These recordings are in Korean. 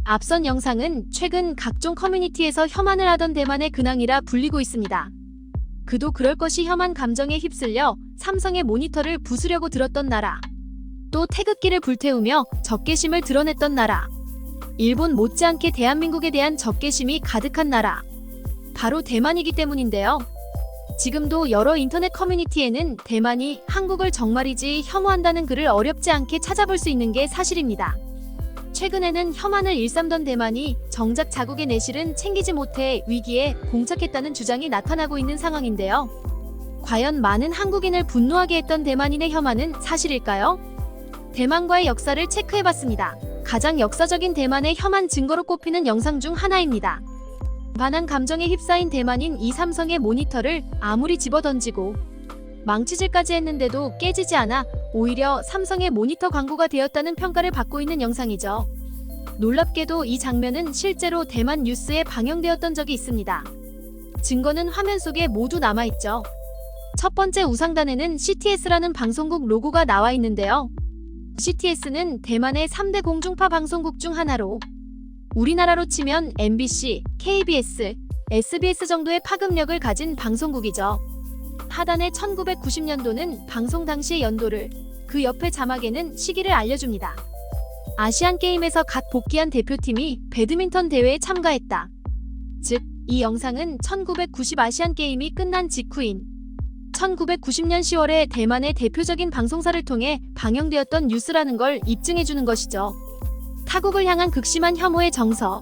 앞선 영상은 최근 각종 커뮤니티에서 혐한을 하던 대만의 근황이라 불리고 있습니다. 그도 그럴 것이 혐한 감정에 휩쓸려 삼성의 모니터를 부수려고 들었던 나라. 또 태극기를 불태우며 적개심을 드러냈던 나라. 일본 못지않게 대한민국에 대한 적개심이 가득한 나라. 바로 대만이기 때문인데요. 지금도 여러 인터넷 커뮤니티에는 대만이 한국을 정말이지 혐오한다는 글을 어렵지 않게 찾아볼 수 있는 게 사실입니다. 최근에는 혐한을 일삼던 대만이 정작 자국의 내실은 챙기지 못해 위기에 봉착했다는 주장이 나타나고 있는 상황인데요. 과연 많은 한국인을 분노하게 했던 대만인의 혐한은 사실일까요? 대만과의 역사를 체크해봤습니다. 가장 역사적인 대만의 혐한 증거로 꼽히는 영상 중 하나입니다. 반한 감정에 휩싸인 대만인 이 삼성의 모니터를 아무리 집어던지고 망치질까지 했는데도 깨지지 않아 오히려 삼성의 모니터 광고가 되었다는 평가를 받고 있는 영상이죠. 놀랍게도 이 장면은 실제로 대만 뉴스에 방영되었던 적이 있습니다. 증거는 화면 속에 모두 남아있죠. 첫 번째 우상단에는 CTS라는 방송국 로고가 나와 있는데요. CTS는 대만의 3대 공중파 방송국 중 하나로 우리나라로 치면 MBC, KBS, SBS 정도의 파급력을 가진 방송국이죠. 하단의 1990년도는 방송 당시의 연도를, 그 옆에 자막에는 시기를 알려줍니다. 아시안게임에서 갓 복귀한 대표팀이 배드민턴 대회에 참가했다. 즉, 이 영상은 1990 아시안게임이 끝난 직후인 1990년 10월에 대만의 대표적인 방송사를 통해 방영되었던 뉴스라는 걸 입증해주는 것이죠. 타국을 향한 극심한 혐오의 정서.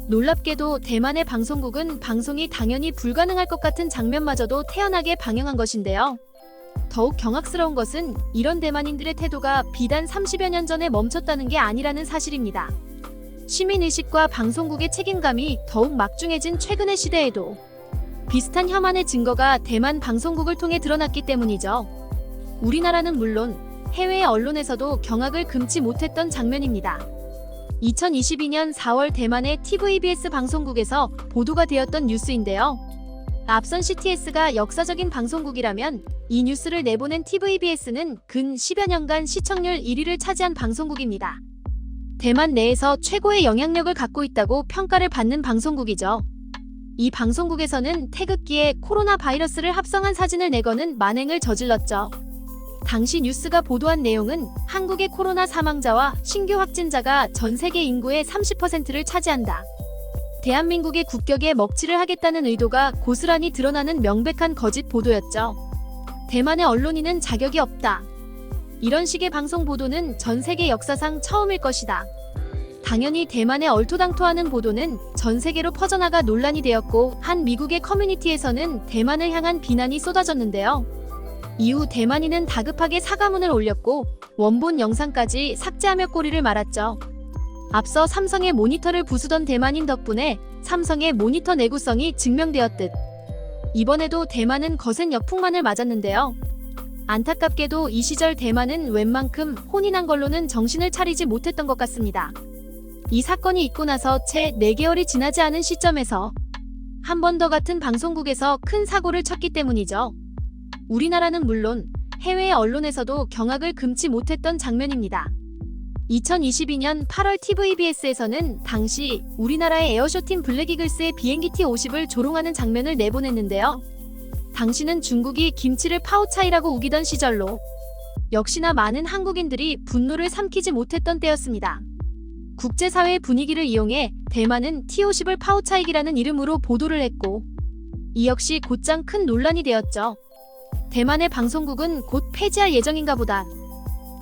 놀랍게도 대만의 방송국은 방송이 당연히 불가능할 것 같은 장면마저도 태연하게 방영한 것인데요. 더욱 경악스러운 것은 이런 대만인들의 태도가 비단 30여 년 전에 멈췄다는 게 아니라는 사실입니다. 시민의식과 방송국의 책임감이 더욱 막중해진 최근의 시대에도 비슷한 혐한의 증거가 대만 방송국을 통해 드러났기 때문이죠. 우리나라는 물론 해외 언론에서도 경악을 금치 못했던 장면입니다. 2022년 4월 대만의 TVBS 방송국에서 보도가 되었던 뉴스인데요. 앞선 CTS가 역사적인 방송국이라면 이 뉴스를 내보낸 TVBS는 근 10여 년간 시청률 1위를 차지한 방송국입니다. 대만 내에서 최고의 영향력을 갖고 있다고 평가를 받는 방송국이죠. 이 방송국에서는 태극기에 코로나 바이러스를 합성한 사진을 내거는 만행을 저질렀죠. 당시 뉴스가 보도한 내용은 한국의 코로나 사망자와 신규 확진자가 전 세계 인구의 30%를 차지한다. 대한민국의 국격에 먹칠을 하겠다는 의도가 고스란히 드러나는 명백한 거짓 보도였죠. 대만의 언론인은 자격이 없다. 이런 식의 방송 보도는 전 세계 역사상 처음일 것이다. 당연히 대만의 얼토당토하는 보도는 전 세계로 퍼져나가 논란이 되었고 한 미국의 커뮤니티에서는 대만을 향한 비난이 쏟아졌는데요. 이후 대만인은 다급하게 사과문을 올렸고 원본 영상까지 삭제하며 꼬리를 말았죠. 앞서 삼성의 모니터를 부수던 대만인 덕분에 삼성의 모니터 내구성이 증명되었듯 이번에도 대만은 거센 역풍만을 맞았는데요. 안타깝게도 이 시절 대만은 웬만큼 혼인한 걸로는 정신을 차리지 못했던 것 같습니다. 이 사건이 있고 나서 채 4개월이 지나지 않은 시점에서 한 번 더 같은 방송국에서 큰 사고를 쳤기 때문이죠. 우리나라는 물론 해외 언론에서도 경악을 금치 못했던 장면입니다. 2022년 8월 TVBS에서는 당시 우리나라의 에어쇼팀 블랙이글스의 비행기 T-50을 조롱하는 장면을 내보냈는데요. 당시는 중국이 김치를 파오차이라고 우기던 시절로 역시나 많은 한국인들이 분노를 삼키지 못했던 때였습니다. 국제사회의 분위기를 이용해 대만은 T-50을 파오차이기라는 이름으로 보도를 했고 이 역시 곧장 큰 논란이 되었죠. 대만의 방송국은 곧 폐지할 예정인가 보다.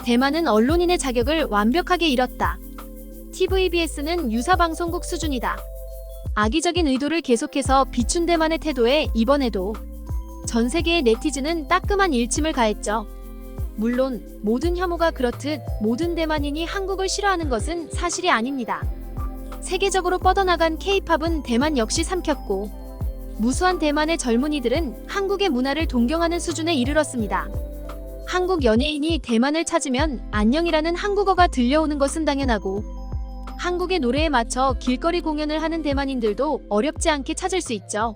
대만은 언론인의 자격을 완벽하게 잃었다. TVBS는 유사방송국 수준이다. 악의적인 의도를 계속해서 비춘 대만의 태도에 이번에도 전 세계의 네티즌은 따끔한 일침을 가했죠. 물론 모든 혐오가 그렇듯 모든 대만인이 한국을 싫어하는 것은 사실이 아닙니다. 세계적으로 뻗어나간 K-팝은 대만 역시 삼켰고 무수한 대만의 젊은이들은 한국의 문화를 동경하는 수준에 이르렀습니다. 한국 연예인이 대만을 찾으면 안녕이라는 한국어가 들려오는 것은 당연하고 한국의 노래에 맞춰 길거리 공연을 하는 대만인들도 어렵지 않게 찾을 수 있죠.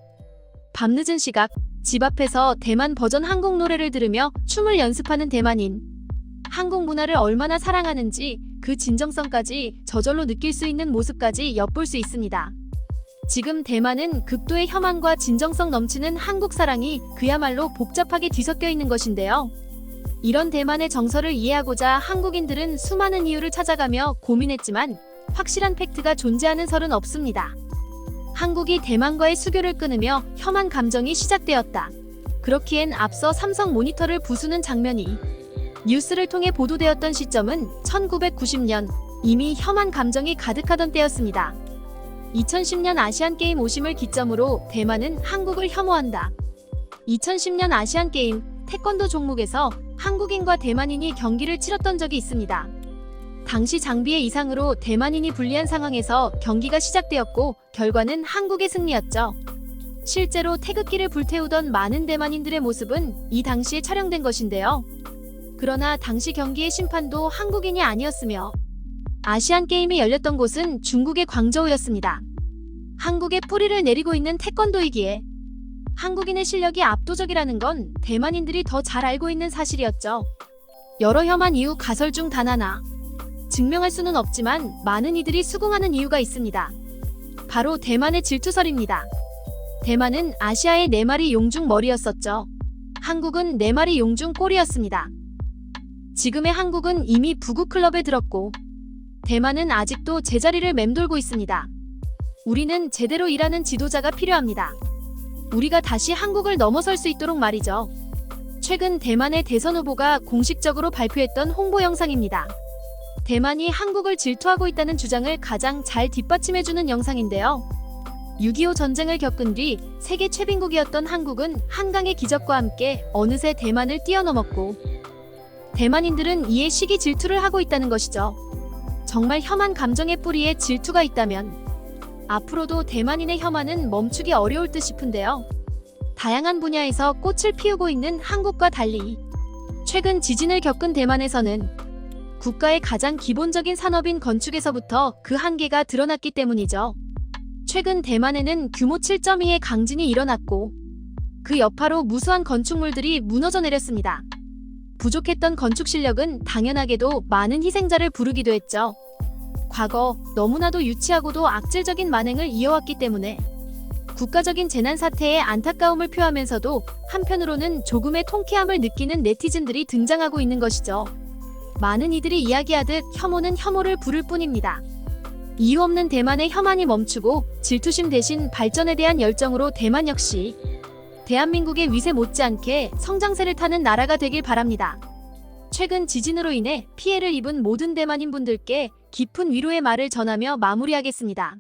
밤늦은 시각 집 앞에서 대만 버전 한국 노래를 들으며 춤을 연습하는 대만인. 한국 문화를 얼마나 사랑하는지 그 진정성까지 저절로 느낄 수 있는 모습까지 엿볼 수 있습니다. 지금 대만은 극도의 혐한과 진정성 넘치는 한국 사랑이 그야말로 복잡하게 뒤섞여 있는 것인데요. 이런 대만의 정서를 이해하고자 한국인들은 수많은 이유를 찾아가며 고민했지만 확실한 팩트가 존재하는 설은 없습니다. 한국이 대만과의 수교를 끊으며 혐한 감정이 시작되었다. 그렇기엔 앞서 삼성 모니터를 부수는 장면이 뉴스를 통해 보도되었던 시점은 1990년, 이미 혐한 감정이 가득하던 때였습니다. 2010년 아시안게임 오심을 기점으로 대만은 한국을 혐오한다. 2010년 아시안게임 태권도 종목에서 한국인과 대만인이 경기를 치렀던 적이 있습니다. 당시 장비의 이상으로 대만인이 불리한 상황에서 경기가 시작되었고 결과는 한국의 승리였죠. 실제로 태극기를 불태우던 많은 대만인들의 모습은 이 당시에 촬영된 것인데요. 그러나 당시 경기의 심판도 한국인이 아니었으며 아시안게임이 열렸던 곳은 중국의 광저우였습니다. 한국에 뿌리를 내리고 있는 태권도이기에 한국인의 실력이 압도적이라는 건 대만인들이 더 잘 알고 있는 사실이었죠. 여러 혐한 이유 가설 중 단 하나. 증명할 수는 없지만 많은 이들이 수긍하는 이유가 있습니다. 바로 대만의 질투설입니다. 대만은 아시아의 4마리 용 중 머리였었죠. 한국은 4마리 용 중 꼬리였습니다. 지금의 한국은 이미 부국 클럽에 들었고 대만은 아직도 제자리를 맴돌고 있습니다. 우리는 제대로 일하는 지도자가 필요합니다. 우리가 다시 한국을 넘어설 수 있도록 말이죠. 최근 대만의 대선 후보가 공식적으로 발표했던 홍보 영상입니다. 대만이 한국을 질투하고 있다는 주장을 가장 잘 뒷받침해주는 영상인데요. 6.25 전쟁을 겪은 뒤 세계 최빈국이었던 한국은 한강의 기적과 함께 어느새 대만을 뛰어넘었고 대만인들은 이에 시기 질투를 하고 있다는 것이죠. 정말 혐한 감정의 뿌리에 질투가 있다면 앞으로도 대만인의 혐한은 멈추기 어려울 듯 싶은데요. 다양한 분야에서 꽃을 피우고 있는 한국과 달리 최근 지진을 겪은 대만에서는 국가의 가장 기본적인 산업인 건축에서부터 그 한계가 드러났기 때문이죠. 최근 대만에는 규모 7.2의 강진이 일어났고 그 여파로 무수한 건축물들이 무너져 내렸습니다. 부족했던 건축 실력은 당연하게도 많은 희생자를 부르기도 했죠. 과거 너무나도 유치하고도 악질적인 만행을 이어왔기 때문에 국가적인 재난 사태에 안타까움을 표하면서도 한편으로는 조금의 통쾌함을 느끼는 네티즌들이 등장하고 있는 것이죠. 많은 이들이 이야기하듯 혐오는 혐오를 부를 뿐입니다. 이유 없는 대만의 혐한이 멈추고 질투심 대신 발전에 대한 열정으로 대만 역시 대한민국의 위세 못지않게 성장세를 타는 나라가 되길 바랍니다. 최근 지진으로 인해 피해를 입은 모든 대만인 분들께 깊은 위로의 말을 전하며 마무리하겠습니다.